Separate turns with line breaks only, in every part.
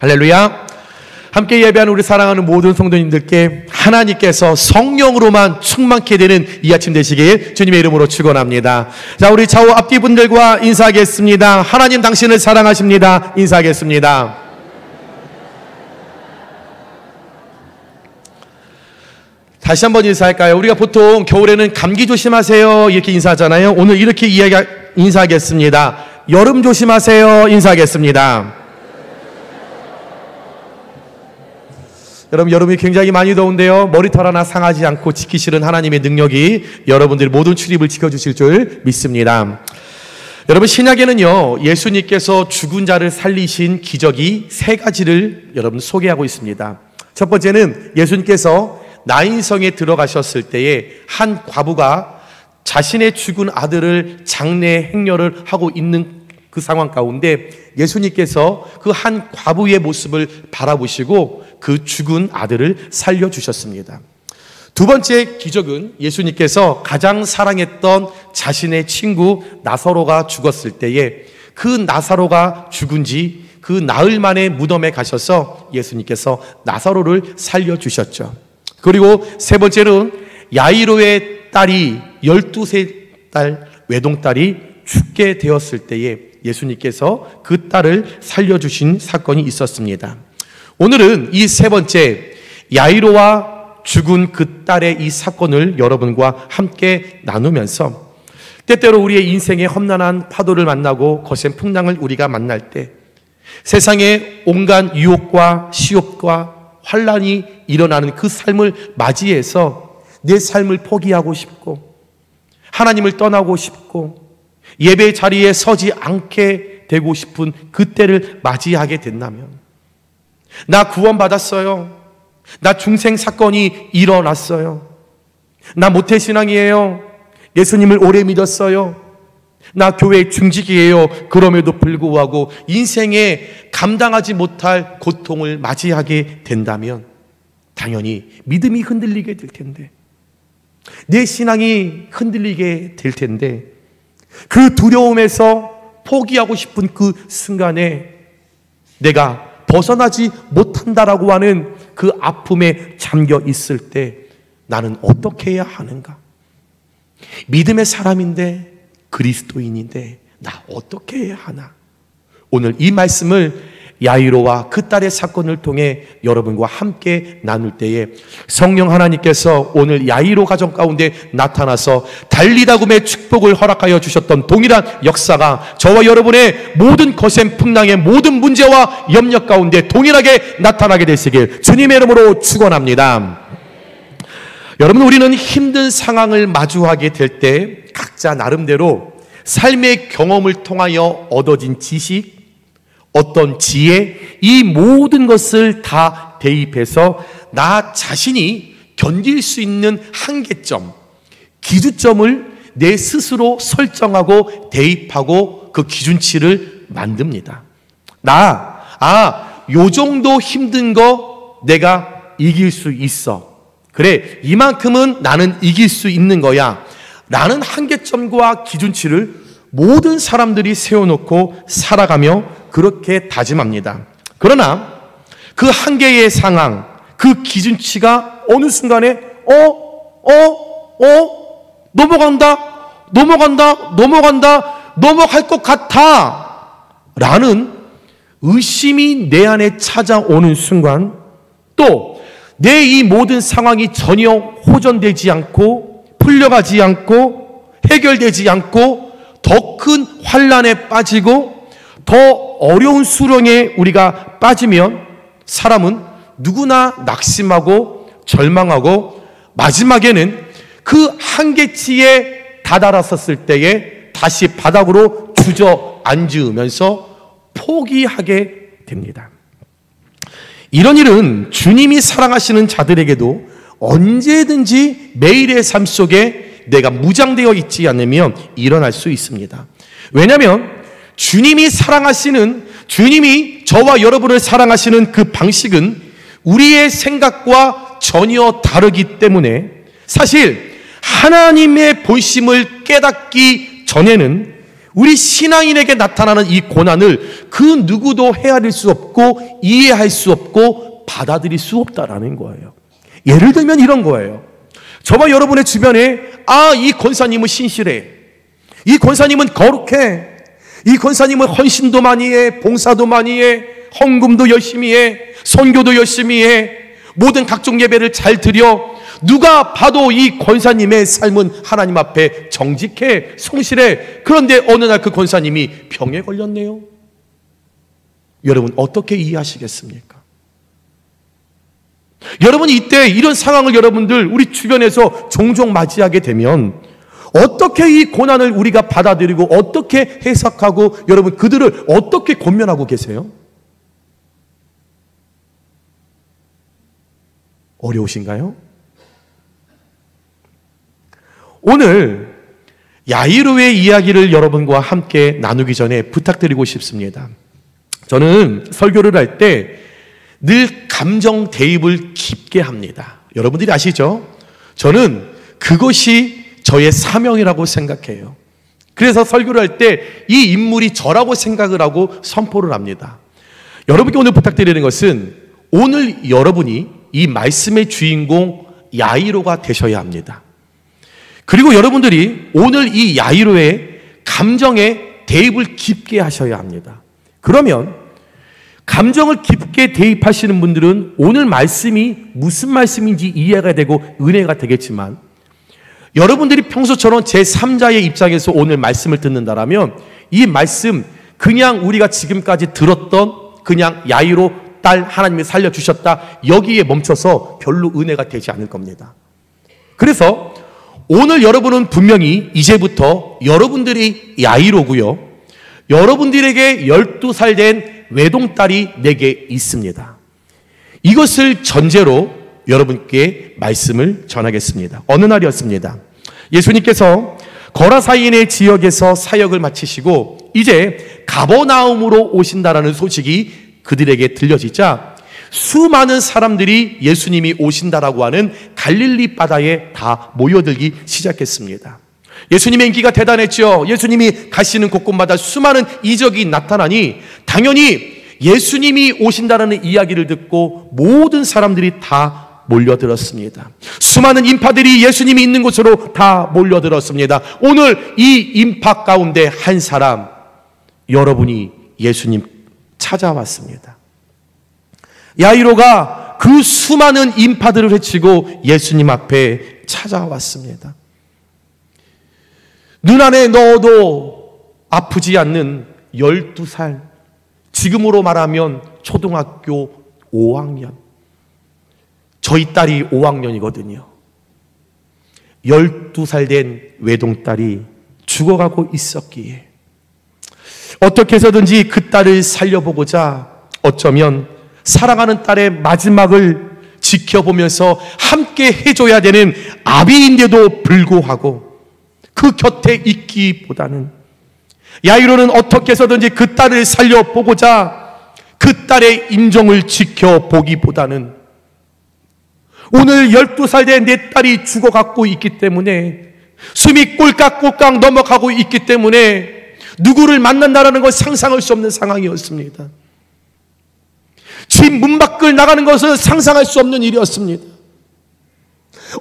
할렐루야. 함께 예배하는 우리 사랑하는 모든 성도님들께 하나님께서 성령으로만 충만케 되는 이 아침 되시길 주님의 이름으로 축원합니다. 자, 우리 좌우 앞뒤 분들과 인사하겠습니다. 하나님 당신을 사랑하십니다. 인사하겠습니다. 다시 한번 인사할까요? 우리가 보통 겨울에는 감기 조심하세요 이렇게 인사하잖아요. 오늘 이렇게 인사하겠습니다. 여름 조심하세요. 인사하겠습니다. 여러분, 여름이 굉장히 많이 더운데요, 머리털 하나 상하지 않고 지키시는 하나님의 능력이 여러분들의 모든 출입을 지켜주실 줄 믿습니다. 여러분, 신약에는요, 예수님께서 죽은 자를 살리신 기적이 세 가지를 여러분 소개하고 있습니다. 첫 번째는 예수님께서 나인성에 들어가셨을 때에 한 과부가 자신의 죽은 아들을 장례 행렬을 하고 있는 그 상황 가운데 예수님께서 그 한 과부의 모습을 바라보시고 그 죽은 아들을 살려주셨습니다. 두 번째 기적은 예수님께서 가장 사랑했던 자신의 친구 나사로가 죽었을 때에 그 나사로가 죽은 지 그 나흘 만에 무덤에 가셔서 예수님께서 나사로를 살려주셨죠. 그리고 세 번째는 야이로의 딸이 12세 딸 외동딸이 죽게 되었을 때에 예수님께서 그 딸을 살려주신 사건이 있었습니다. 오늘은 이 세 번째 야이로와 죽은 그 딸의 이 사건을 여러분과 함께 나누면서 때때로 우리의 인생의 험난한 파도를 만나고 거센 풍랑을 우리가 만날 때 세상에 온갖 유혹과 시옵과 환란이 일어나는 그 삶을 맞이해서 내 삶을 포기하고 싶고 하나님을 떠나고 싶고 예배 자리에 서지 않게 되고 싶은 그때를 맞이하게 된다면, 나 구원받았어요, 나 중생 사건이 일어났어요, 나 모태신앙이에요, 예수님을 오래 믿었어요, 나 교회 중직이에요, 그럼에도 불구하고 인생에 감당하지 못할 고통을 맞이하게 된다면 당연히 믿음이 흔들리게 될 텐데, 내 신앙이 흔들리게 될 텐데, 그 두려움에서 포기하고 싶은 그 순간에 내가 벗어나지 못한다라고 하는 그 아픔에 잠겨 있을 때 나는 어떻게 해야 하는가? 믿음의 사람인데, 그리스도인인데 나 어떻게 해야 하나? 오늘 이 말씀을 야이로와 그 딸의 사건을 통해 여러분과 함께 나눌 때에 성령 하나님께서 오늘 야이로 가정 가운데 나타나서 달리다굼의 축복을 허락하여 주셨던 동일한 역사가 저와 여러분의 모든 거센 풍랑의 모든 문제와 염려 가운데 동일하게 나타나게 되시길 주님의 이름으로 축원합니다. 여러분, 우리는 힘든 상황을 마주하게 될 때 각자 나름대로 삶의 경험을 통하여 얻어진 지식, 어떤 지혜, 이 모든 것을 다 대입해서 나 자신이 견딜 수 있는 한계점, 기준점을 내 스스로 설정하고 대입하고 그 기준치를 만듭니다. 요 정도 힘든 거 내가 이길 수 있어. 그래, 이만큼은 나는 이길 수 있는 거야 라는 한계점과 기준치를 모든 사람들이 세워놓고 살아가며 그렇게 다짐합니다. 그러나 그 한계의 상황, 그 기준치가 어느 순간에 넘어갈 것 같아 라는 의심이 내 안에 찾아오는 순간, 또 내 이 모든 상황이 전혀 호전되지 않고 풀려가지 않고 해결되지 않고 더 큰 환란에 빠지고 더 어려운 수렁에 우리가 빠지면 사람은 누구나 낙심하고 절망하고 마지막에는 그 한계치에 다다랐었을 때에 다시 바닥으로 주저앉으면서 포기하게 됩니다. 이런 일은 주님이 사랑하시는 자들에게도 언제든지 매일의 삶 속에 내가 무장되어 있지 않으면 일어날 수 있습니다. 왜냐하면 주님이 저와 여러분을 사랑하시는 그 방식은 우리의 생각과 전혀 다르기 때문에 사실 하나님의 본심을 깨닫기 전에는 우리 신앙인에게 나타나는 이 고난을 그 누구도 헤아릴 수 없고 이해할 수 없고 받아들일 수 없다라는 거예요. 예를 들면 이런 거예요. 저와 여러분의 주변에 이 권사님은 신실해, 이 권사님은 거룩해, 이 권사님은 헌신도 많이 해, 봉사도 많이 해, 헌금도 열심히 해, 선교도 열심히 해, 모든 각종 예배를 잘 드려. 누가 봐도 이 권사님의 삶은 하나님 앞에 정직해, 성실해. 그런데 어느 날 그 권사님이 병에 걸렸네요. 여러분 어떻게 이해하시겠습니까? 여러분 이때 이런 상황을 여러분들 우리 주변에서 종종 맞이하게 되면 어떻게 이 고난을 우리가 받아들이고 어떻게 해석하고 여러분 그들을 어떻게 권면하고 계세요? 어려우신가요? 오늘 야이로의 이야기를 여러분과 함께 나누기 전에 부탁드리고 싶습니다. 저는 설교를 할 때 늘 감정 대입을 깊게 합니다. 여러분들이 아시죠? 저는 그것이 저의 사명이라고 생각해요. 그래서 설교를 할 때 이 인물이 저라고 생각을 하고 선포를 합니다. 여러분께 오늘 부탁드리는 것은 오늘 여러분이 이 말씀의 주인공 야이로가 되셔야 합니다. 그리고 여러분들이 오늘 이 야이로의 감정에 대입을 깊게 하셔야 합니다. 그러면 감정을 깊게 대입하시는 분들은 오늘 말씀이 무슨 말씀인지 이해가 되고 은혜가 되겠지만 여러분들이 평소처럼 제3자의 입장에서 오늘 말씀을 듣는다라면 이 말씀 그냥 우리가 지금까지 들었던 그냥 야이로 딸 하나님이 살려주셨다 여기에 멈춰서 별로 은혜가 되지 않을 겁니다. 그래서 오늘 여러분은 분명히 이제부터 여러분들이 야이로고요. 여러분들에게 12살 된 외동딸이 내게 있습니다. 이것을 전제로 여러분께 말씀을 전하겠습니다. 어느 날이었습니다. 예수님께서 거라사인의 지역에서 사역을 마치시고 이제 가버나움으로 오신다라는 소식이 그들에게 들려지자 수많은 사람들이 예수님이 오신다라고 하는 갈릴리 바다에 다 모여들기 시작했습니다. 예수님의 인기가 대단했죠. 예수님이 가시는 곳곳마다 수많은 이적이 나타나니 당연히 예수님이 오신다라는 이야기를 듣고 모든 사람들이 다 몰려들었습니다. 수많은 인파들이 예수님이 있는 곳으로 다 몰려들었습니다. 오늘 이 인파 가운데 한 사람, 여러분이 예수님 찾아왔습니다. 야이로가 그 수많은 인파들을 헤치고 예수님 앞에 찾아왔습니다. 눈 안에 넣어도 아프지 않는 12살, 지금으로 말하면 초등학교 5학년. 저희 딸이 5학년이거든요. 12살 된 외동딸이 죽어가고 있었기에 어떻게 해서든지 그 딸을 살려보고자 어쩌면 사랑하는 딸의 마지막을 지켜보면서 함께 해줘야 되는 아비인데도 불구하고 그 곁에 있기보다는 야이로는 어떻게 해서든지 그 딸을 살려보고자 그 딸의 인정을 지켜보기보다는 오늘 12살 된 내 딸이 죽어가고 있기 때문에 숨이 꼴깍꼴깍 넘어가고 있기 때문에 누구를 만난다라는 걸 상상할 수 없는 상황이었습니다. 집 문 밖을 나가는 것은 상상할 수 없는 일이었습니다.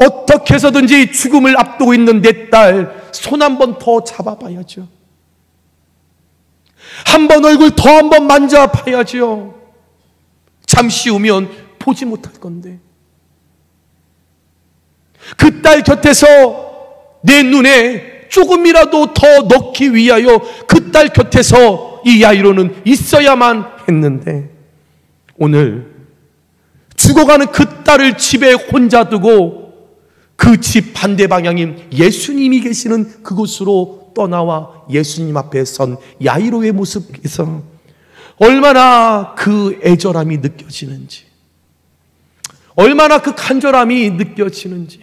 어떻게 해서든지 죽음을 앞두고 있는 내 딸 손 한 번 더 잡아봐야죠. 한 번 얼굴 더 한 번 만져봐야죠. 잠시 후면 보지 못할 건데 그 딸 곁에서 내 눈에 조금이라도 더 넣기 위하여 그 딸 곁에서 이 야이로는 있어야만 했는데 오늘 죽어가는 그 딸을 집에 혼자 두고 그 집 반대 방향인 예수님이 계시는 그곳으로 떠나와 예수님 앞에 선 야이로의 모습에서 얼마나 그 애절함이 느껴지는지, 얼마나 그 간절함이 느껴지는지,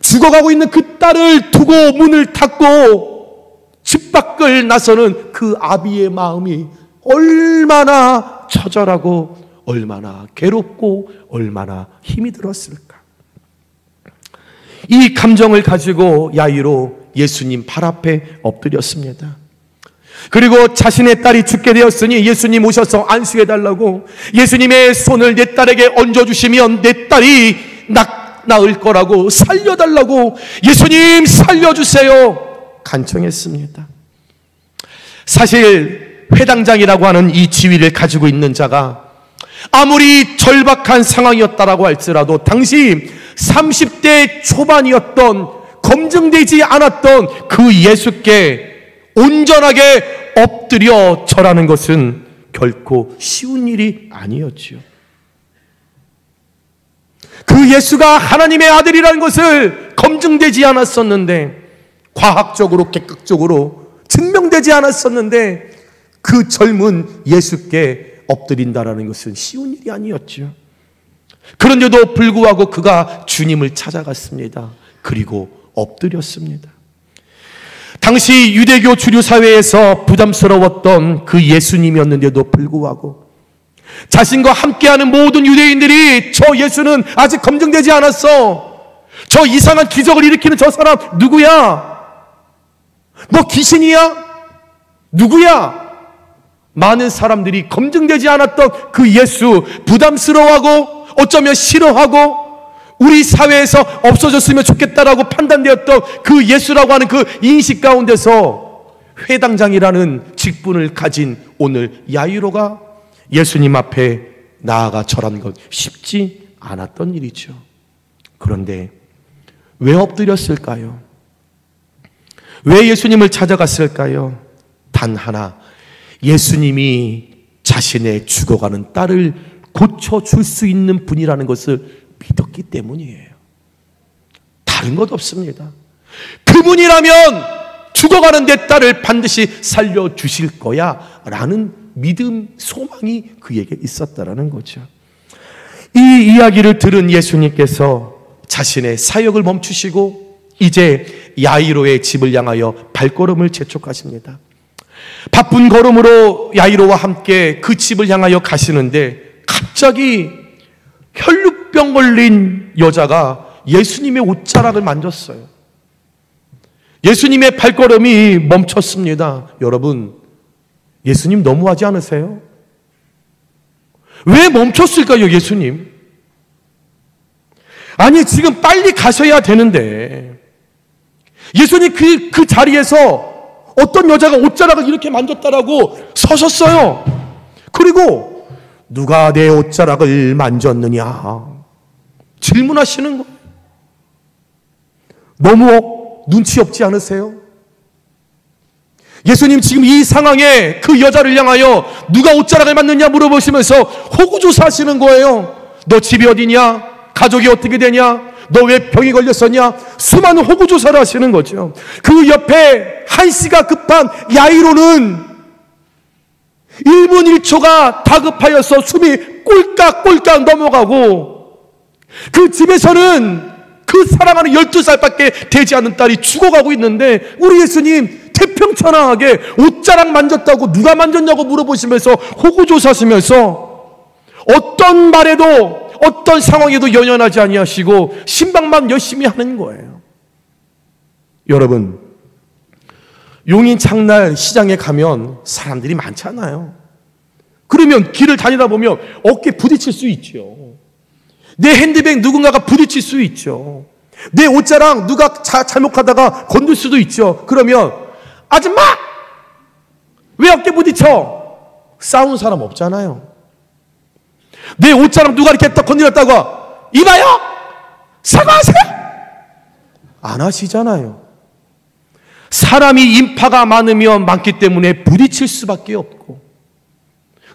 죽어가고 있는 그 딸을 두고 문을 닫고 집 밖을 나서는 그 아비의 마음이 얼마나 처절하고 얼마나 괴롭고 얼마나 힘이 들었을까. 이 감정을 가지고 야이로 예수님 발 앞에 엎드렸습니다. 그리고 자신의 딸이 죽게 되었으니 예수님 오셔서 안수해달라고, 예수님의 손을 내 딸에게 얹어주시면 내 딸이 나을 거라고, 살려달라고, 예수님 살려주세요 간청했습니다. 사실 회당장이라고 하는 이 지위를 가지고 있는 자가 아무리 절박한 상황이었다라고 할지라도 당시 30대 초반이었던, 검증되지 않았던 그 예수께 온전하게 엎드려 절하는 것은 결코 쉬운 일이 아니었지요. 그 예수가 하나님의 아들이라는 것을 검증되지 않았었는데, 과학적으로 객관적으로 증명되지 않았었는데, 그 젊은 예수께 엎드린다라는 것은 쉬운 일이 아니었죠. 그런데도 불구하고 그가 주님을 찾아갔습니다. 그리고 엎드렸습니다. 당시 유대교 주류 사회에서 부담스러웠던 그 예수님이었는데도 불구하고 자신과 함께하는 모든 유대인들이 저 예수는 아직 검증되지 않았어, 저 이상한 기적을 일으키는 저 사람 누구야? 뭐 귀신이야? 누구야? 많은 사람들이 검증되지 않았던 그 예수 부담스러워하고 어쩌면 싫어하고 우리 사회에서 없어졌으면 좋겠다라고 판단되었던 그 예수라고 하는 그 인식 가운데서 회당장이라는 직분을 가진 오늘 야이로가 예수님 앞에 나아가 절한 것 쉽지 않았던 일이죠. 그런데 왜 엎드렸을까요? 왜 예수님을 찾아갔을까요? 단 하나, 예수님이 자신의 죽어가는 딸을 고쳐줄 수 있는 분이라는 것을 믿었기 때문이에요. 다른 것 없습니다. 그분이라면 죽어가는 내 딸을 반드시 살려주실 거야 라는 믿음, 소망이 그에게 있었다라는 거죠. 이 이야기를 들은 예수님께서 자신의 사역을 멈추시고 이제 야이로의 집을 향하여 발걸음을 재촉하십니다. 바쁜 걸음으로 야이로와 함께 그 집을 향하여 가시는데 갑자기 혈루병 걸린 여자가 예수님의 옷자락을 만졌어요. 예수님의 발걸음이 멈췄습니다. 여러분, 예수님 너무하지 않으세요? 왜 멈췄을까요, 예수님? 아니, 지금 빨리 가셔야 되는데 예수님 그 자리에서 어떤 여자가 옷자락을 이렇게 만졌다라고 서셨어요. 그리고 누가 내 옷자락을 만졌느냐 질문하시는 거예요. 너무 눈치 없지 않으세요? 예수님 지금 이 상황에 그 여자를 향하여 누가 옷자락을 만졌냐 물어보시면서 호구조사하시는 거예요. 너 집이 어디냐? 가족이 어떻게 되냐? 너 왜 병이 걸렸었냐? 수많은 호구조사를 하시는 거죠. 그 옆에 한시가 급한 야이로는 1분 1초가 다급하여서 숨이 꼴깍꼴깍 넘어가고, 그 집에서는 그 사랑하는 12살밖에 되지 않은 딸이 죽어가고 있는데 우리 예수님 태평천하하게 옷자락 만졌다고 누가 만졌냐고 물어보시면서 호구조사하시면서 어떤 말에도 어떤 상황에도 연연하지 아니하시고 신방만 열심히 하는 거예요. 여러분, 용인 창날 시장에 가면 사람들이 많잖아요. 그러면 길을 다니다 보면 어깨 부딪힐 수 있죠. 내 핸드백 누군가가 부딪힐 수 있죠. 내 옷자락 누가 잘못하다가 건들 수도 있죠. 그러면 아줌마! 왜 어깨 부딪혀? 싸우는 사람 없잖아요. 내 옷자락 누가 이렇게 딱 건드렸다고 이봐요! 사과하세요! 안 하시잖아요. 사람이 인파가 많으면 많기 때문에 부딪힐 수밖에 없고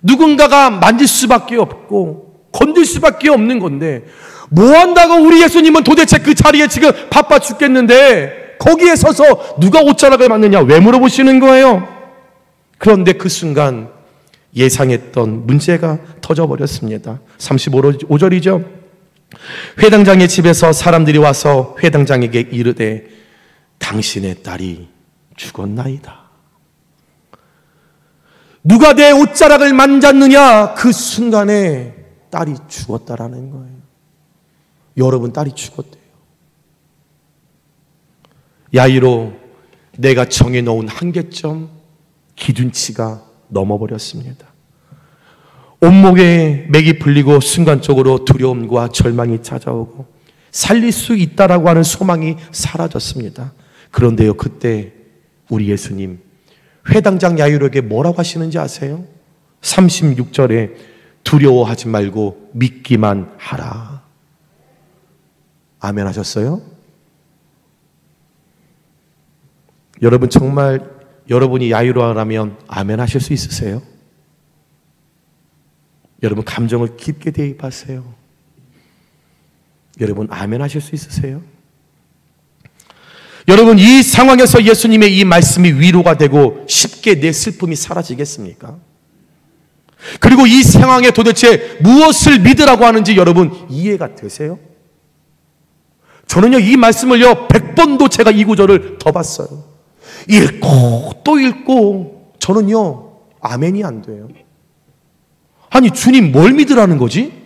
누군가가 만질 수밖에 없고 건들 수밖에 없는 건데 뭐 한다고 우리 예수님은 도대체 그 자리에 지금 바빠 죽겠는데 거기에 서서 누가 옷자락을 만느냐 왜 물어보시는 거예요? 그런데 그 순간 예상했던 문제가 터져버렸습니다. 35절이죠. 회당장의 집에서 사람들이 와서 회당장에게 이르되 당신의 딸이 죽었나이다. 누가 내 옷자락을 만졌느냐 그 순간에 딸이 죽었다라는 거예요. 여러분, 딸이 죽었대요. 야이로 내가 정해놓은 한계점, 기준치가 넘어버렸습니다. 온몸에 맥이 풀리고 순간적으로 두려움과 절망이 찾아오고 살릴 수 있다라고 하는 소망이 사라졌습니다. 그런데요, 그때 우리 예수님 회당장 야이로에게 뭐라고 하시는지 아세요? 36절에 두려워하지 말고 믿기만 하라. 아멘 하셨어요? 여러분, 정말 여러분이 야이로라면 아멘 하실 수 있으세요? 여러분, 감정을 깊게 대입하세요. 여러분, 아멘 하실 수 있으세요? 여러분, 이 상황에서 예수님의 이 말씀이 위로가 되고 쉽게 내 슬픔이 사라지겠습니까? 그리고 이 상황에 도대체 무엇을 믿으라고 하는지 여러분 이해가 되세요? 저는요, 이 말씀을요 100번도 제가 이 구절을 더 봤어요. 읽고 또 읽고 저는요 아멘이 안 돼요. 아니, 주님 뭘 믿으라는 거지?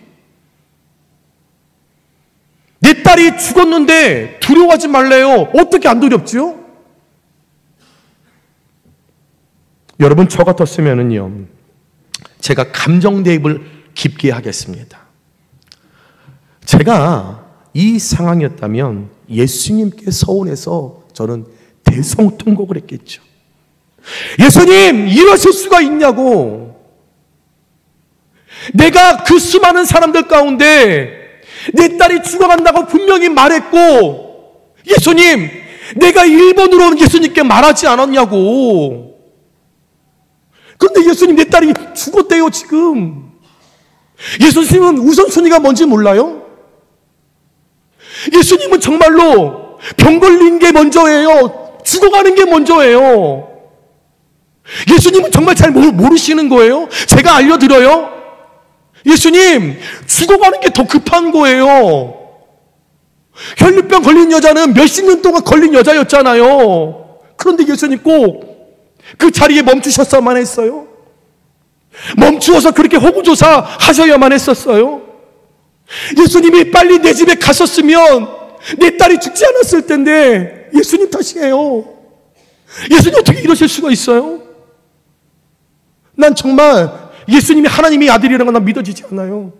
내 딸이 죽었는데 두려워하지 말래요. 어떻게 안 두렵지요? 여러분, 저 같았으면은요 제가 감정 대입을 깊게 하겠습니다. 제가 이 상황이었다면 예수님께 서원해서 저는 대성통곡을 했겠죠. 예수님, 이러실 수가 있냐고. 내가 그 수많은 사람들 가운데 내 딸이 죽어간다고 분명히 말했고, 예수님, 내가 1번으로 예수님께 말하지 않았냐고. 그런데 예수님, 내 딸이 죽었대요 지금. 예수님은 우선순위가 뭔지 몰라요? 예수님은 정말로 병 걸린 게 먼저예요? 죽어가는 게 먼저예요? 예수님은 정말 잘 모르시는 거예요? 제가 알려드려요? 예수님, 죽어가는 게 더 급한 거예요. 혈류병 걸린 여자는 몇십 년 동안 걸린 여자였잖아요. 그런데 예수님 꼭 그 자리에 멈추셨어야만 했어요? 멈추어서 그렇게 호구조사 하셔야만 했었어요? 예수님이 빨리 내 집에 갔었으면 내 딸이 죽지 않았을 텐데 예수님 탓이에요. 예수님 어떻게 이러실 수가 있어요? 난 정말 예수님이 하나님의 아들이라는 건 난 믿어지지 않아요.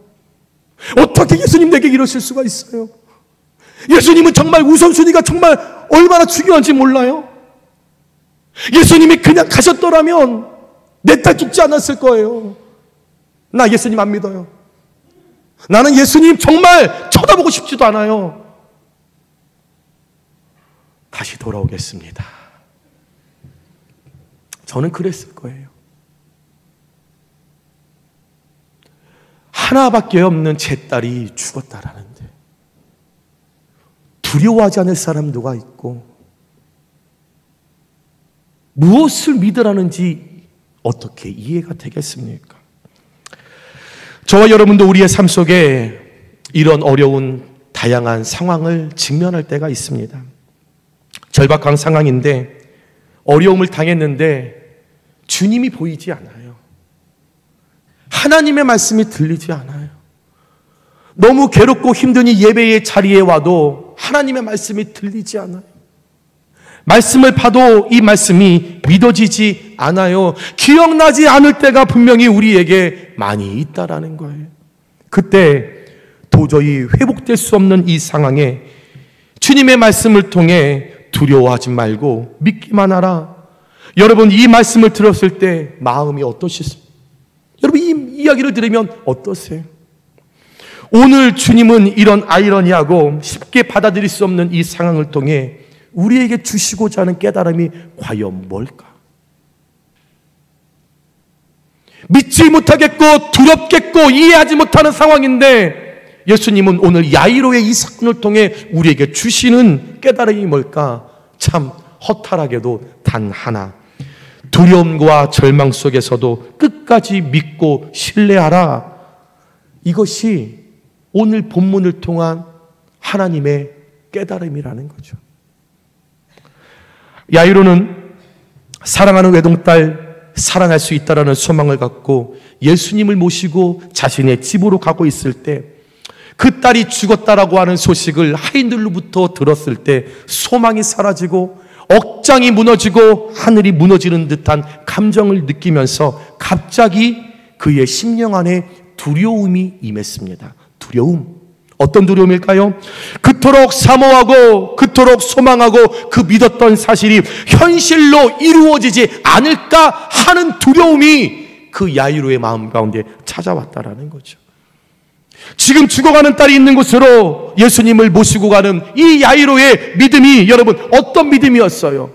어떻게 예수님 내게 이러실 수가 있어요? 예수님은 정말 우선순위가 정말 얼마나 중요한지 몰라요? 예수님이 그냥 가셨더라면 내 딸 죽지 않았을 거예요. 나 예수님 안 믿어요. 나는 예수님 정말 쳐다보고 싶지도 않아요. 다시 돌아오겠습니다. 저는 그랬을 거예요. 하나밖에 없는 제 딸이 죽었다라는데 두려워하지 않을 사람 누가 있고, 무엇을 믿으라는지 어떻게 이해가 되겠습니까? 저와 여러분도 우리의 삶 속에 이런 어려운 다양한 상황을 직면할 때가 있습니다. 절박한 상황인데 어려움을 당했는데 주님이 보이지 않아요. 하나님의 말씀이 들리지 않아요. 너무 괴롭고 힘드니 예배의 자리에 와도 하나님의 말씀이 들리지 않아요. 말씀을 봐도 이 말씀이 믿어지지 않아요. 기억나지 않을 때가 분명히 우리에게 많이 있다라는 거예요. 그때 도저히 회복될 수 없는 이 상황에 주님의 말씀을 통해 두려워하지 말고 믿기만 하라. 여러분, 이 말씀을 들었을 때 마음이 어떠시습니까? 여러분, 이 이야기를 들으면 어떠세요? 오늘 주님은 이런 아이러니하고 쉽게 받아들일 수 없는 이 상황을 통해 우리에게 주시고자 하는 깨달음이 과연 뭘까? 믿지 못하겠고 두렵겠고 이해하지 못하는 상황인데 예수님은 오늘 야이로의 이 사건을 통해 우리에게 주시는 깨달음이 뭘까? 참 허탈하게도 단 하나, 두려움과 절망 속에서도 끝까지 믿고 신뢰하라. 이것이 오늘 본문을 통한 하나님의 깨달음이라는 거죠. 야이로는 사랑하는 외동딸 사랑할 수 있다라는 소망을 갖고 예수님을 모시고 자신의 집으로 가고 있을 때 그 딸이 죽었다라고 하는 소식을 하인들로부터 들었을 때 소망이 사라지고 억장이 무너지고 하늘이 무너지는 듯한 감정을 느끼면서 갑자기 그의 심령 안에 두려움이 임했습니다. 두려움. 어떤 두려움일까요? 그토록 사모하고 그토록 소망하고 그 믿었던 사실이 현실로 이루어지지 않을까 하는 두려움이 그 야이로의 마음 가운데 찾아왔다라는 거죠. 지금 죽어가는 딸이 있는 곳으로 예수님을 모시고 가는 이 야이로의 믿음이 여러분 어떤 믿음이었어요?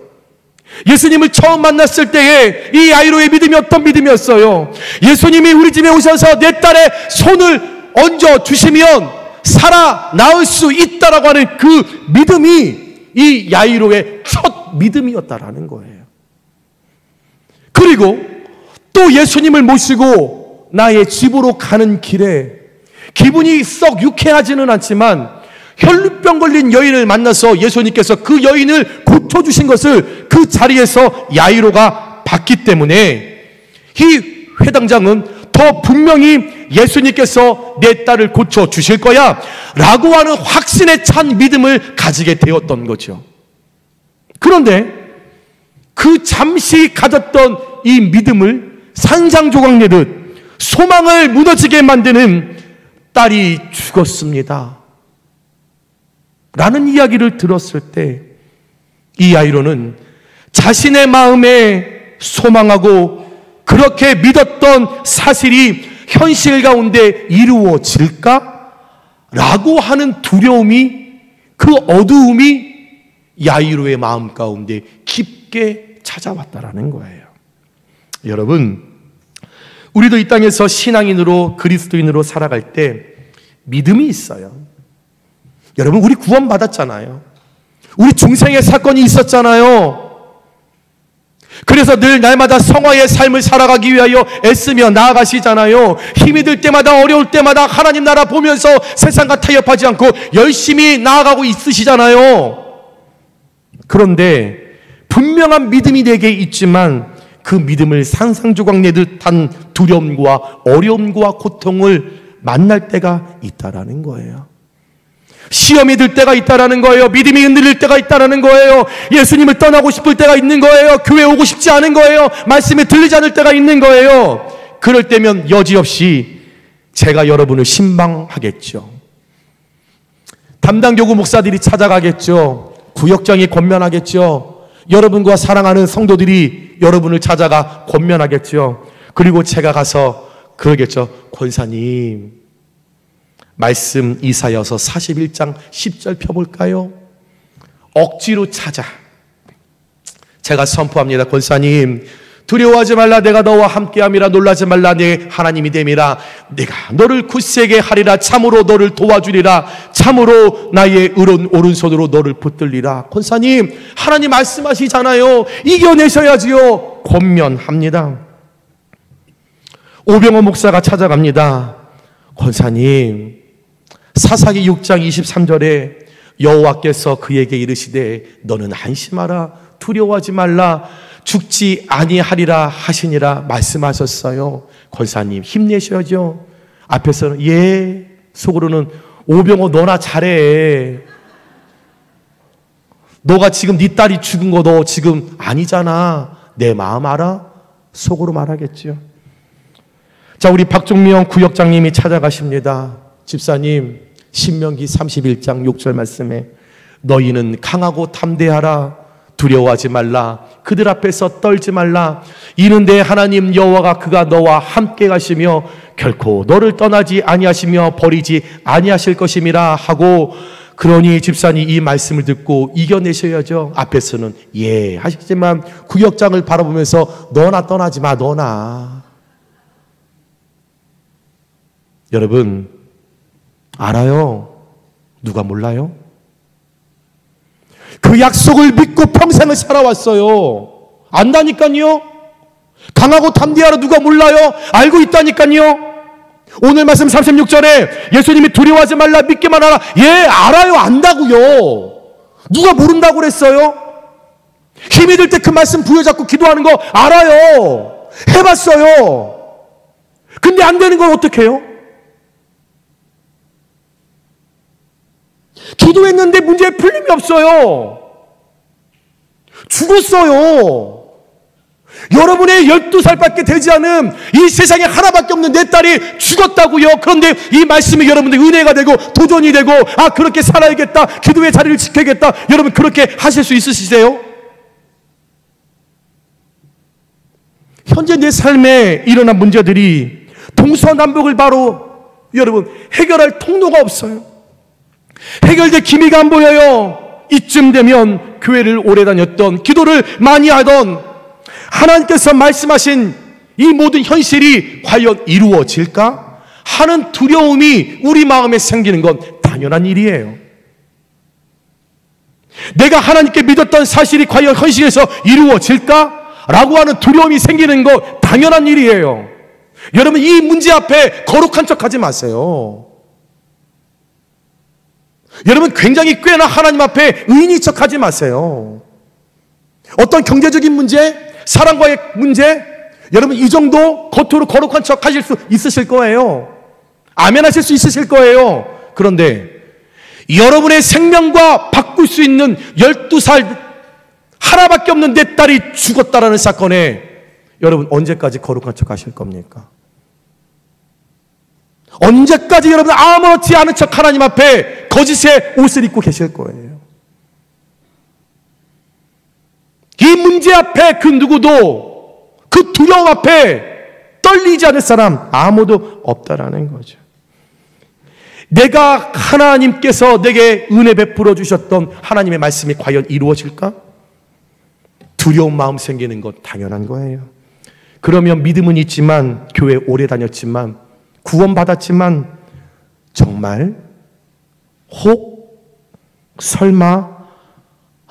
예수님을 처음 만났을 때에 이 야이로의 믿음이 어떤 믿음이었어요? 예수님이 우리 집에 오셔서 내 딸의 손을 얹어 주시면 살아나올 수 있다라고 하는 그 믿음이 이 야이로의 첫 믿음이었다라는 거예요. 그리고 또 예수님을 모시고 나의 집으로 가는 길에 기분이 썩 유쾌하지는 않지만 혈루병 걸린 여인을 만나서 예수님께서 그 여인을 고쳐주신 것을 그 자리에서 야이로가 봤기 때문에 이 회당장은 더 분명히 예수님께서 내 딸을 고쳐주실 거야 라고 하는 확신에 찬 믿음을 가지게 되었던 거죠. 그런데 그 잠시 가졌던 이 믿음을 산산조각 내듯 소망을 무너지게 만드는 딸이 죽었습니다 라는 이야기를 들었을 때 이 야이로는 자신의 마음에 소망하고 그렇게 믿었던 사실이 현실 가운데 이루어질까? 라고 하는 두려움이, 그 어두움이 야이로의 마음 가운데 깊게 찾아왔다라는 거예요. 여러분, 우리도 이 땅에서 신앙인으로 그리스도인으로 살아갈 때 믿음이 있어요. 여러분, 우리 구원받았잖아요. 우리 중생의 사건이 있었잖아요. 그래서 늘 날마다 성화의 삶을 살아가기 위하여 애쓰며 나아가시잖아요. 힘이 들 때마다 어려울 때마다 하나님 나라 보면서 세상과 타협하지 않고 열심히 나아가고 있으시잖아요. 그런데 분명한 믿음이 내게 있지만 그 믿음을 산산조각 내듯 한 두려움과 어려움과 고통을 만날 때가 있다라는 거예요. 시험이 들 때가 있다라는 거예요. 믿음이 흔들릴 때가 있다라는 거예요. 예수님을 떠나고 싶을 때가 있는 거예요. 교회 오고 싶지 않은 거예요. 말씀이 들리지 않을 때가 있는 거예요. 그럴 때면 여지없이 제가 여러분을 신방하겠죠. 담당 교구 목사들이 찾아가겠죠. 구역장이 권면하겠죠. 여러분과 사랑하는 성도들이 여러분을 찾아가 권면하겠죠. 그리고 제가 가서 그러겠죠. 권사님, 말씀 이사야서 41장 10절 펴볼까요? 억지로 찾아. 제가 선포합니다. 권사님, 두려워하지 말라. 내가 너와 함께함이라. 놀라지 말라. 내 하나님이 됨이라. 내가 너를 굳세게 하리라. 참으로 너를 도와주리라. 참으로 나의 오른손으로 너를 붙들리라. 권사님, 하나님 말씀하시잖아요. 이겨내셔야지요. 권면합니다. 오병호 목사가 찾아갑니다. 권사님, 사사기 6장 23절에 여호와께서 그에게 이르시되 너는 안심하라. 두려워하지 말라. 죽지 아니하리라 하시니라 말씀하셨어요. 권사님, 힘내셔야죠. 앞에서는 예, 속으로는 오병호 너나 잘해. 너가 지금 네 딸이 죽은 거 너 지금 아니잖아. 내 마음 알아? 속으로 말하겠죠. 자, 우리 박종명 구역장님이 찾아가십니다. 집사님, 신명기 31장 6절 말씀에 너희는 강하고 담대하라. 두려워하지 말라. 그들 앞에서 떨지 말라. 이는 내 하나님 여호와가 그가 너와 함께 가시며 결코 너를 떠나지 아니하시며 버리지 아니하실 것임이라 하고, 그러니 집사님 이 말씀을 듣고 이겨내셔야죠. 앞에서는 예 하시지만 구역장을 바라보면서 너나 떠나지 마. 너나. 여러분 알아요? 누가 몰라요? 그 약속을 믿고 평생을 살아왔어요. 안다니까요. 강하고 담대하라. 누가 몰라요? 알고 있다니까요. 오늘 말씀 36절에 예수님이 두려워하지 말라, 믿기만 하라. 예, 알아요. 안다고요. 누가 모른다고 그랬어요? 힘이 들 때 그 말씀 부여잡고 기도하는 거 알아요. 해봤어요. 근데 안 되는 건 어떻게 해요? 기도했는데 문제에 풀림이 없어요. 죽었어요. 여러분의 12살밖에 되지 않은 이 세상에 하나밖에 없는 내 딸이 죽었다고요. 그런데 이 말씀이 여러분들 은혜가 되고 도전이 되고, 아, 그렇게 살아야겠다, 기도의 자리를 지켜야겠다, 여러분 그렇게 하실 수 있으시세요? 현재 내 삶에 일어난 문제들이 동서남북을 바로 여러분 해결할 통로가 없어요. 해결될 기미가 안 보여요. 이쯤 되면 교회를 오래 다녔던, 기도를 많이 하던 하나님께서 말씀하신 이 모든 현실이 과연 이루어질까 하는 두려움이 우리 마음에 생기는 건 당연한 일이에요. 내가 하나님께 믿었던 사실이 과연 현실에서 이루어질까? 라고 하는 두려움이 생기는 거 당연한 일이에요. 여러분, 이 문제 앞에 거룩한 척 하지 마세요. 여러분, 굉장히 꽤나 하나님 앞에 의인인 척 하지 마세요. 어떤 경제적인 문제, 사랑과의 문제, 여러분 이 정도 겉으로 거룩한 척 하실 수 있으실 거예요. 아멘 하실 수 있으실 거예요. 그런데 여러분의 생명과 바꿀 수 있는 12살 하나밖에 없는 내 딸이 죽었다라는 사건에 여러분 언제까지 거룩한 척 하실 겁니까? 언제까지 여러분 아무렇지 않은 척 하나님 앞에 거짓의 옷을 입고 계실 거예요? 이 문제 앞에 그 누구도, 그 두려움 앞에 떨리지 않을 사람 아무도 없다라는 거죠. 내가 하나님께서 내게 은혜 베풀어 주셨던 하나님의 말씀이 과연 이루어질까? 두려운 마음 생기는 것 당연한 거예요. 그러면 믿음은 있지만, 교회 오래 다녔지만, 구원받았지만, 정말 혹 설마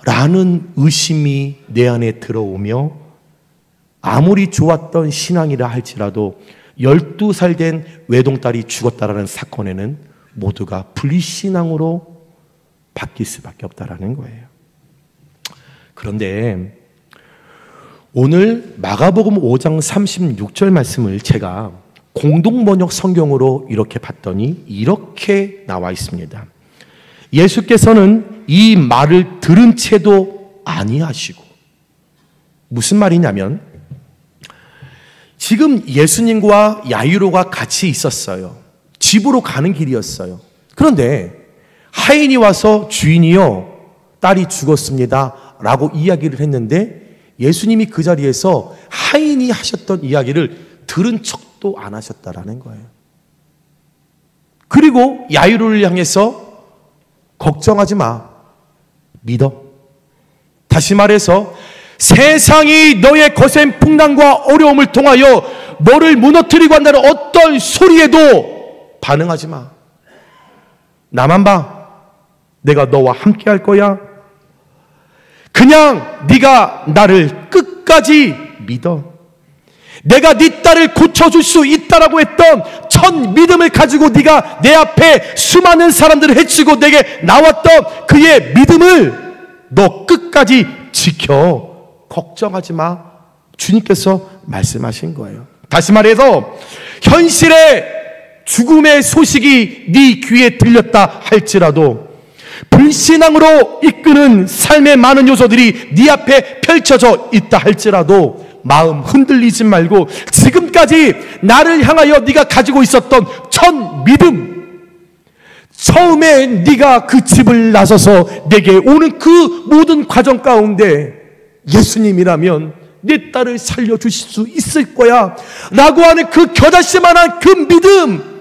라는 의심이 내 안에 들어오며, 아무리 좋았던 신앙이라 할지라도 12살 된 외동딸이 죽었다라는 사건에는 모두가 불신앙으로 바뀔 수밖에 없다라는 거예요. 그런데 오늘 마가복음 5장 36절 말씀을 제가 공동번역 성경으로 이렇게 봤더니 이렇게 나와 있습니다. 예수께서는 이 말을 들은 채도 아니하시고, 무슨 말이냐면 지금 예수님과 야이로가 같이 있었어요. 집으로 가는 길이었어요. 그런데 하인이 와서 주인이요, 딸이 죽었습니다 라고 이야기를 했는데 예수님이 그 자리에서 하인이 하셨던 이야기를 들은 척도 안 하셨다라는 거예요. 그리고 야이로를 향해서 걱정하지 마, 믿어. 다시 말해서 세상이 너의 거센 풍랑과 어려움을 통하여 너를 무너뜨리고 한다는 어떤 소리에도 반응하지 마. 나만 봐. 내가 너와 함께 할 거야. 그냥 네가 나를 끝까지 믿어. 내가 네 딸을 고쳐줄 수 있다라고 했던 첫 믿음을 가지고 네가 내 앞에 수많은 사람들을 해치고 내게 나왔던 그의 믿음을 너 끝까지 지켜. 걱정하지 마. 주님께서 말씀하신 거예요. 다시 말해서 현실의 죽음의 소식이 네 귀에 들렸다 할지라도, 불신앙으로 이끄는 삶의 많은 요소들이 네 앞에 펼쳐져 있다 할지라도 마음 흔들리지 말고 지금까지 나를 향하여 네가 가지고 있었던 첫 믿음, 처음에 네가 그 집을 나서서 내게 오는 그 모든 과정 가운데 예수님이라면 내 딸을 살려주실 수 있을 거야 라고 하는 그 겨자씨만한 그 믿음,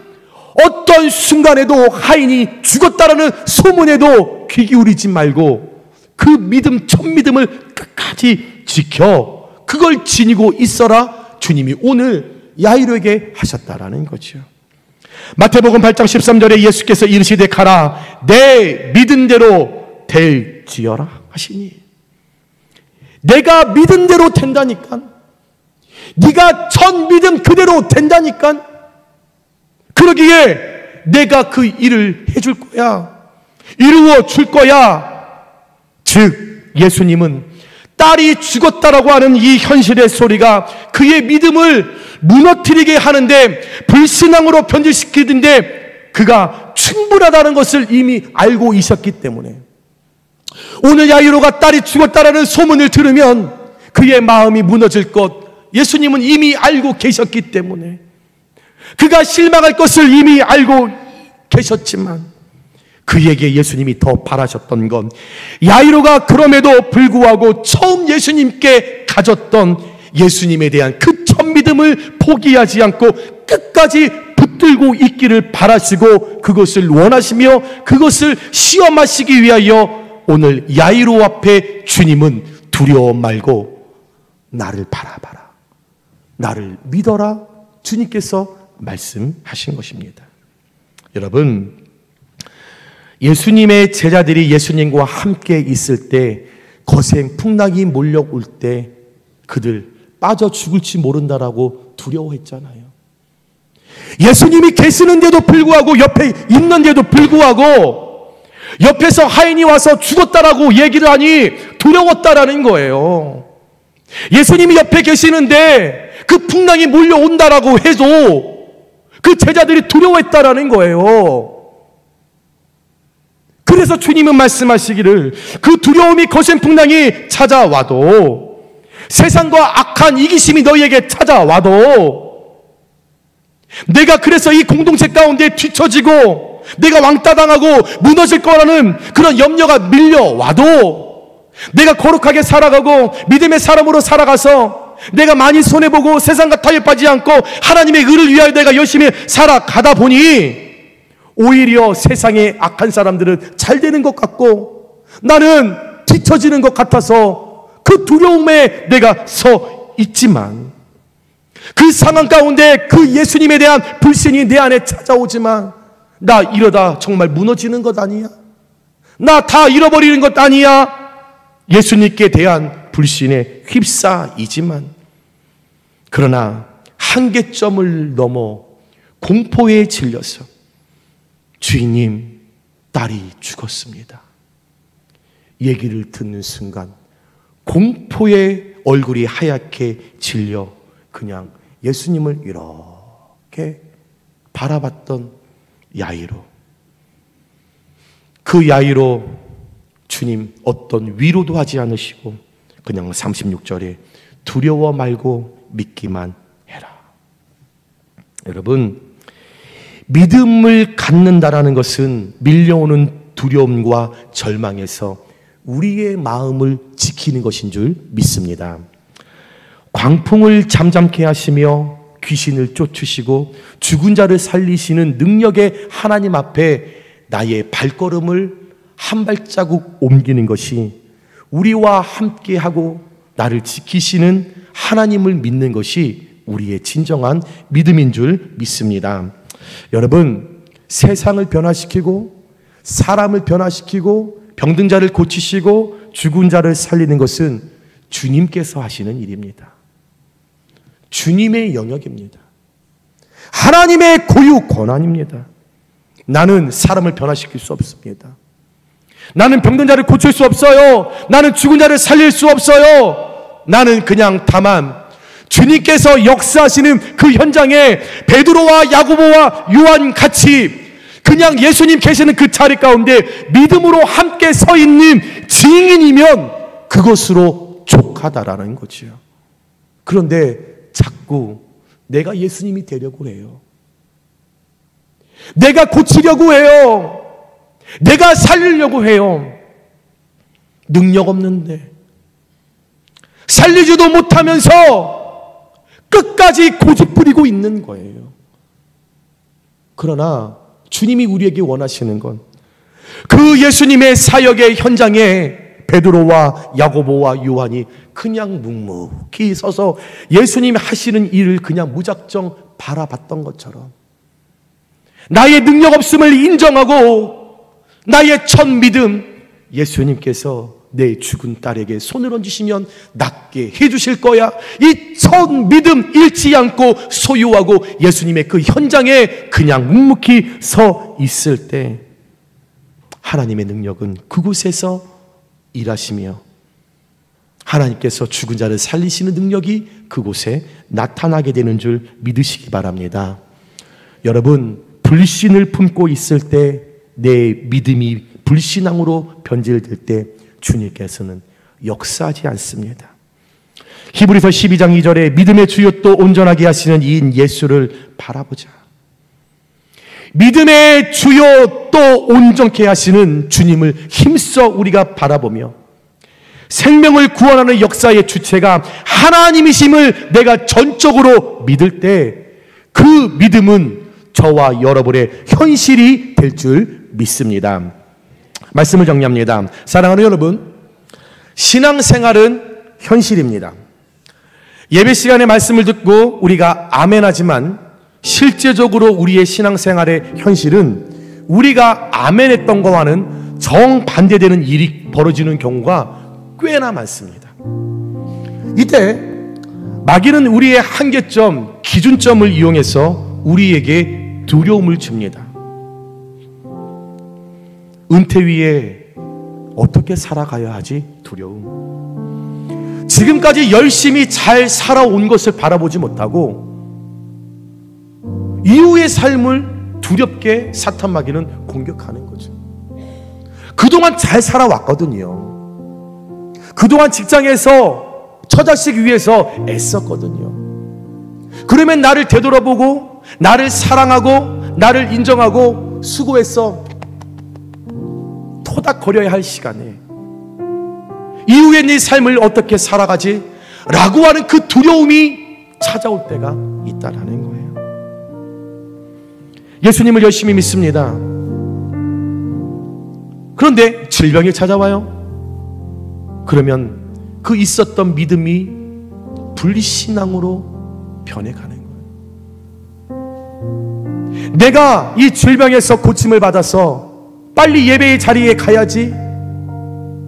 어떤 순간에도 하인이 죽었다라는 소문에도 귀 기울이지 말고 그 믿음, 첫 믿음을 끝까지 지켜 그걸 지니고 있어라 주님이 오늘 야이로에게 하셨다라는 거죠. 마태복음 8장 13절에 예수께서 이르시되 가라 내 믿은 대로 될지어라 하시니, 내가 믿은 대로 된다니까. 네가 첫 믿음 그대로 된다니까. 그러기에 내가 그 일을 해줄 거야. 이루어 줄 거야. 즉 예수님은 딸이 죽었다라고 하는 이 현실의 소리가 그의 믿음을 무너뜨리게 하는데, 불신앙으로 변질시키는데 그가 충분하다는 것을 이미 알고 있었기 때문에 오늘 야이로가 딸이 죽었다라는 소문을 들으면 그의 마음이 무너질 것 예수님은 이미 알고 계셨기 때문에, 그가 실망할 것을 이미 알고 계셨지만 그에게 예수님이 더 바라셨던 건 야이로가 그럼에도 불구하고 처음 예수님께 가졌던 예수님에 대한 그 첫 믿음을 포기하지 않고 끝까지 붙들고 있기를 바라시고 그것을 원하시며 그것을 시험하시기 위하여 오늘 야이로 앞에 주님은 두려워 말고 나를 바라봐라, 나를 믿어라, 주님께서 말씀하신 것입니다. 여러분, 예수님의 제자들이 예수님과 함께 있을 때 거센 풍랑이 몰려올 때 그들 빠져 죽을지 모른다라고 두려워했잖아요. 예수님이 계시는데도 불구하고, 옆에 있는데도 불구하고 옆에서 하인이 와서 죽었다라고 얘기를 하니 두려웠다라는 거예요. 예수님이 옆에 계시는데 그 풍랑이 몰려온다라고 해도 그 제자들이 두려워했다라는 거예요. 그래서 주님은 말씀하시기를 그 두려움이 거센 풍랑이 찾아와도, 세상과 악한 이기심이 너희에게 찾아와도, 내가 그래서 이 공동체 가운데 뒤처지고 내가 왕따당하고 무너질 거라는 그런 염려가 밀려와도, 내가 거룩하게 살아가고 믿음의 사람으로 살아가서 내가 많이 손해보고 세상과 타협하지 않고 하나님의 의를 위하여 내가 열심히 살아가다 보니 오히려 세상의 악한 사람들은 잘 되는 것 같고 나는 뒤처지는 것 같아서 그 두려움에 내가 서 있지만, 그 상황 가운데 그 예수님에 대한 불신이 내 안에 찾아오지만, 나 이러다 정말 무너지는 것 아니야? 나 다 잃어버리는 것 아니야? 예수님께 대한 불신에 휩싸이지만, 그러나 한계점을 넘어 공포에 질려서 주인님, 딸이 죽었습니다. 얘기를 듣는 순간 공포에 얼굴이 하얗게 질려 그냥 예수님을 이렇게 바라봤던 야이로. 그 야이로 주님 어떤 위로도 하지 않으시고 그냥 36절에 두려워 말고 믿기만 해라. 여러분, 믿음을 갖는다라는 것은 밀려오는 두려움과 절망에서 우리의 마음을 지키는 것인 줄 믿습니다. 광풍을 잠잠케 하시며 귀신을 쫓으시고 죽은 자를 살리시는 능력의 하나님 앞에 나의 발걸음을 한 발자국 옮기는 것이 우리와 함께하고 나를 지키시는 하나님을 믿는 것이 우리의 진정한 믿음인 줄 믿습니다. 여러분, 세상을 변화시키고 사람을 변화시키고 병든 자를 고치시고 죽은 자를 살리는 것은 주님께서 하시는 일입니다. 주님의 영역입니다. 하나님의 고유 권한입니다. 나는 사람을 변화시킬 수 없습니다. 나는 병든 자를 고칠 수 없어요. 나는 죽은 자를 살릴 수 없어요. 나는 그냥 다만 주님께서 역사하시는 그 현장에 베드로와 야고보와 요한 같이 그냥 예수님 계시는 그 자리 가운데 믿음으로 함께 서 있는 증인이면 그것으로 족하다라는 거지요. 그런데 자꾸 내가 예수님이 되려고 해요. 내가 고치려고 해요. 내가 살리려고 해요. 능력 없는데 살리지도 못하면서 끝까지 고집 부리고 있는 거예요. 그러나 주님이 우리에게 원하시는 건 그 예수님의 사역의 현장에 베드로와 야고보와 요한이 그냥 묵묵히 서서 예수님이 하시는 일을 그냥 무작정 바라봤던 것처럼 나의 능력 없음을 인정하고 나의 첫 믿음, 예수님께서 내 죽은 딸에게 손을 얹으시면 낫게 해주실 거야. 이 첫 믿음 잃지 않고 소유하고 예수님의 그 현장에 그냥 묵묵히 서 있을 때 하나님의 능력은 그곳에서 일하시며 하나님께서 죽은 자를 살리시는 능력이 그곳에 나타나게 되는 줄 믿으시기 바랍니다. 여러분, 불신을 품고 있을 때 내 믿음이 불신앙으로 변질될 때 주님께서는 역사하지 않습니다. 히브리서 12장 2절에 믿음의 주요 또 온전하게 하시는 이인 예수를 바라보자. 믿음의 주요 또 온전케 하시는 주님을 힘써 우리가 바라보며 생명을 구원하는 역사의 주체가 하나님이심을 내가 전적으로 믿을 때 그 믿음은 저와 여러분의 현실이 될 줄 믿습니다. 말씀을 정리합니다. 사랑하는 여러분, 신앙생활은 현실입니다. 예배 시간에 말씀을 듣고 우리가 아멘하지만 실제적으로 우리의 신앙생활의 현실은 우리가 아멘했던 것과는 정반대되는 일이 벌어지는 경우가 꽤나 많습니다. 이때 마귀는 우리의 한계점, 기준점을 이용해서 우리에게 두려움을 줍니다. 은퇴 위에 어떻게 살아가야 하지? 두려움. 지금까지 열심히 잘 살아온 것을 바라보지 못하고 이후의 삶을 두렵게 사탄 마귀는 공격하는 거죠. 그동안 잘 살아왔거든요. 그동안 직장에서 처자식 위해서 애썼거든요. 그러면 나를 되돌아보고 나를 사랑하고 나를 인정하고 수고했어 토닥거려야 할 시간에 이후에 네 삶을 어떻게 살아가지? 라고 하는 그 두려움이 찾아올 때가 있다라는 거예요. 예수님을 열심히 믿습니다. 그런데 질병이 찾아와요. 그러면 그 있었던 믿음이 불신앙으로 변해가는 거예요. 내가 이 질병에서 고침을 받아서 빨리 예배의 자리에 가야지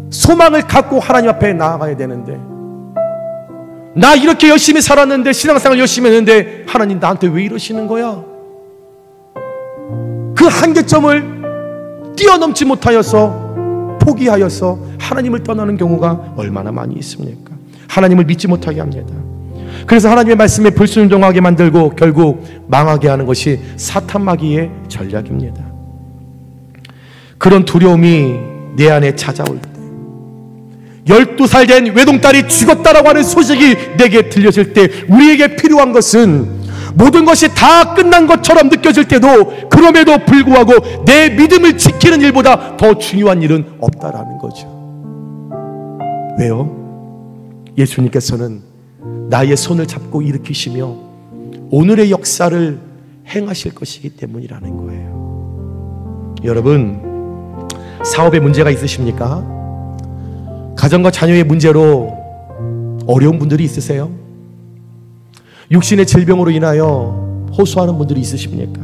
소망을 갖고 하나님 앞에 나아가야 되는데, 나 이렇게 열심히 살았는데, 신앙생활 열심히 했는데 하나님 나한테 왜 이러시는 거야? 그 한계점을 뛰어넘지 못하여서 포기하여서 하나님을 떠나는 경우가 얼마나 많이 있습니까? 하나님을 믿지 못하게 합니다. 그래서 하나님의 말씀에 불순종하게 만들고 결국 망하게 하는 것이 사탄 마귀의 전략입니다. 그런 두려움이 내 안에 찾아올 때, 12살 된 외동딸이 죽었다라고 하는 소식이 내게 들려질 때 우리에게 필요한 것은 모든 것이 다 끝난 것처럼 느껴질 때도 그럼에도 불구하고 내 믿음을 지키는 일보다 더 중요한 일은 없다라는 거죠. 왜요? 예수님께서는 나의 손을 잡고 일으키시며 오늘의 역사를 행하실 것이기 때문이라는 거예요. 여러분, 사업에 문제가 있으십니까? 가정과 자녀의 문제로 어려운 분들이 있으세요? 육신의 질병으로 인하여 호소하는 분들이 있으십니까?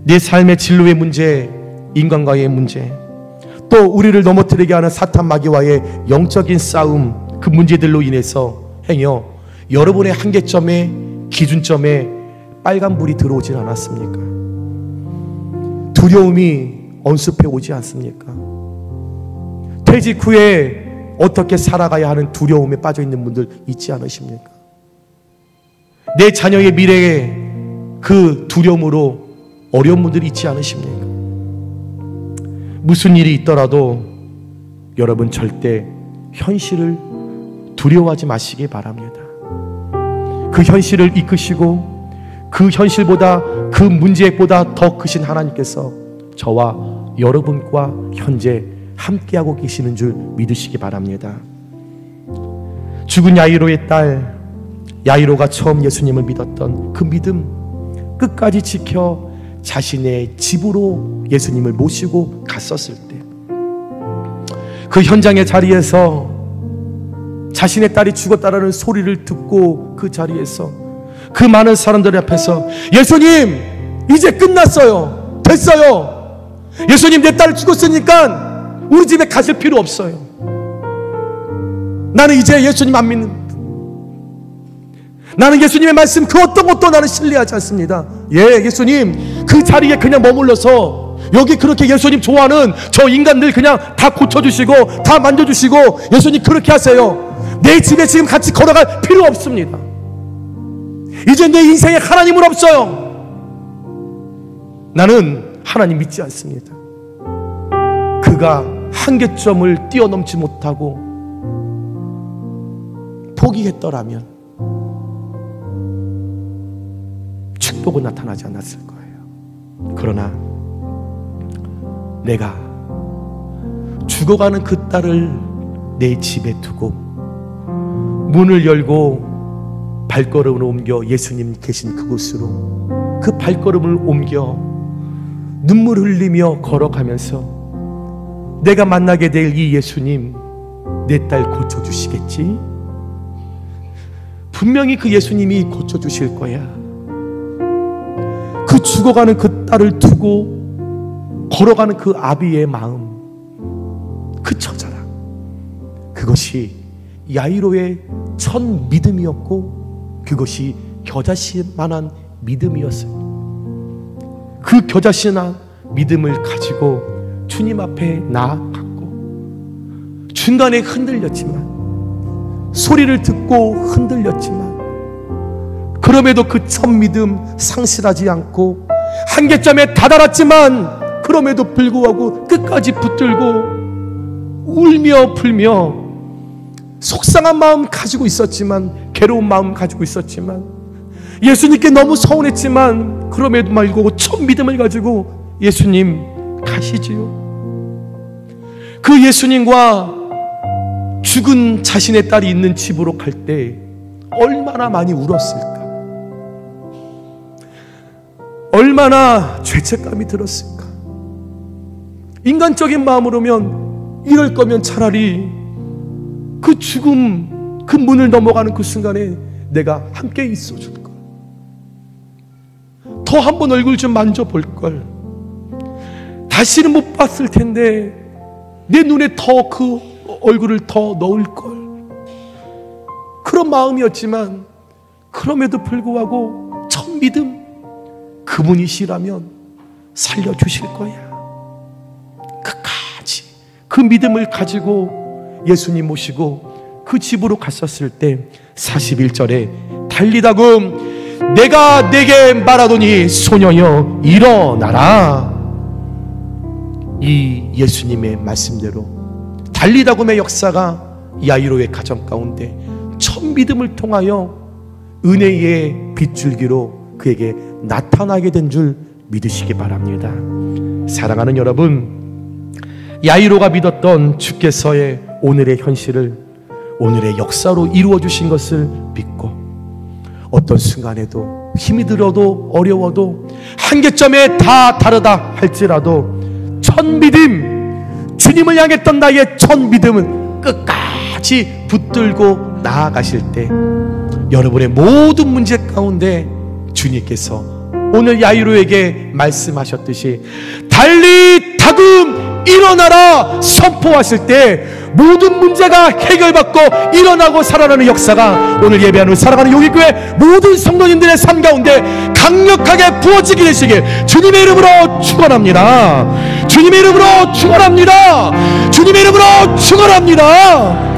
내 삶의 진로의 문제, 인간과의 문제, 또 우리를 넘어뜨리게 하는 사탄 마귀와의 영적인 싸움, 그 문제들로 인해서 행여 여러분의 한계점에, 기준점에 빨간불이 들어오질 않았습니까? 두려움이 언습해 오지 않습니까? 퇴직 후에 어떻게 살아가야 하는 두려움에 빠져 있는 분들 있지 않으십니까? 내 자녀의 미래에 그 두려움으로 어려운 분들이 있지 않으십니까? 무슨 일이 있더라도 여러분 절대 현실을 두려워하지 마시기 바랍니다. 그 현실을 이끄시고 그 현실보다, 그 문제보다 더 크신 하나님께서 저와 여러분과 현재 함께하고 계시는 줄 믿으시기 바랍니다. 죽은 야이로의 딸 야이로가 처음 예수님을 믿었던 그 믿음 끝까지 지켜 자신의 집으로 예수님을 모시고 갔었을 때, 그 현장의 자리에서 자신의 딸이 죽었다라는 소리를 듣고 그 자리에서 그 많은 사람들 앞에서 예수님 이제 끝났어요, 됐어요, 예수님 내 딸 죽었으니까 우리 집에 가실 필요 없어요, 나는 이제 예수님 안 믿는, 나는 예수님의 말씀 그 어떤 것도 나는 신뢰하지 않습니다. 예, 예수님 그 자리에 그냥 머물러서 여기 그렇게 예수님 좋아하는 저 인간들 그냥 다 고쳐주시고 다 만져주시고 예수님 그렇게 하세요. 내 집에 지금 같이 걸어갈 필요 없습니다. 이제 내 인생에 하나님은 없어요. 나는 하나님 믿지 않습니다. 그 그가 한계점을 뛰어넘지 못하고 포기했더라면 축복은 나타나지 않았을 거예요. 그러나 내가 죽어가는 그 딸을 내 집에 두고 문을 열고 발걸음을 옮겨 예수님 계신 그곳으로 그 발걸음을 옮겨 눈물 흘리며 걸어가면서 내가 만나게 될 이 예수님, 내 딸 고쳐주시겠지? 분명히 그 예수님이 고쳐주실 거야. 그 죽어가는 그 딸을 두고 걸어가는 그 아비의 마음, 그 처자랑, 그것이 야이로의 첫 믿음이었고 그것이 겨자씨만한 믿음이었어요. 그 겨자씨나 믿음을 가지고 주님 앞에 나아갔고 중간에 흔들렸지만, 소리를 듣고 흔들렸지만, 그럼에도 그 첫 믿음 상실하지 않고 한계점에 다다랐지만 그럼에도 불구하고 끝까지 붙들고 울며 불며 속상한 마음 가지고 있었지만, 괴로운 마음 가지고 있었지만, 예수님께 너무 서운했지만 그럼에도 말고 첫 믿음을 가지고 예수님 가시지요. 그 예수님과 죽은 자신의 딸이 있는 집으로 갈 때 얼마나 많이 울었을까? 얼마나 죄책감이 들었을까? 인간적인 마음으로면 이럴 거면 차라리 그 죽음, 그 문을 넘어가는 그 순간에 내가 함께 있어줄 걸, 더 한 번 얼굴 좀 만져볼 걸, 다시는 못 봤을 텐데 내 눈에 더 그 얼굴을 더 넣을 걸, 그런 마음이었지만 그럼에도 불구하고 첫 믿음, 그분이시라면 살려주실 거야. 끝까지 그 믿음을 가지고 예수님 모시고 그 집으로 갔었을 때 41절에 달리다금 내가 내게 말하더니 소녀여 일어나라. 이 예수님의 말씀대로 달리다금의 역사가 야이로의 가정 가운데 첫 믿음을 통하여 은혜의 빗줄기로 그에게 나타나게 된 줄 믿으시기 바랍니다. 사랑하는 여러분, 야이로가 믿었던 주께서의 오늘의 현실을 오늘의 역사로 이루어 주신 것을 믿고, 어떤 순간에도 힘이 들어도 어려워도 한계점에 다 다르다 할지라도 첫 믿음, 주님을 향했던 나의 첫 믿음은 끝까지 붙들고 나아가실 때 여러분의 모든 문제 가운데 주님께서 오늘 야이로에게 말씀하셨듯이 달리 다금 일어나라 선포하실 때 모든 문제가 해결받고 일어나고 살아나는 역사가 오늘 예배하는 사랑하는 용인교회 모든 성도님들의 삶 가운데 강력하게 부어지게 되시길 주님의 이름으로 축원합니다. 주님의 이름으로 축원합니다. 주님의 이름으로 축원합니다.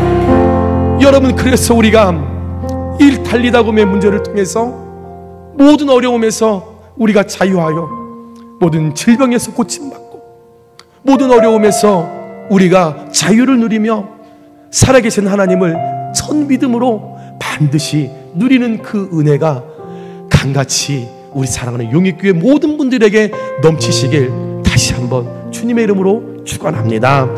여러분, 그래서 우리가 이 달리다금의 문제를 통해서 모든 어려움에서 우리가 자유하여 모든 질병에서 고침받고 모든 어려움에서 우리가 자유를 누리며 살아계신 하나님을 첫 믿음으로 반드시 누리는 그 은혜가 강같이 우리 사랑하는 용익교회 모든 분들에게 넘치시길 다시 한번 주님의 이름으로 축원합니다.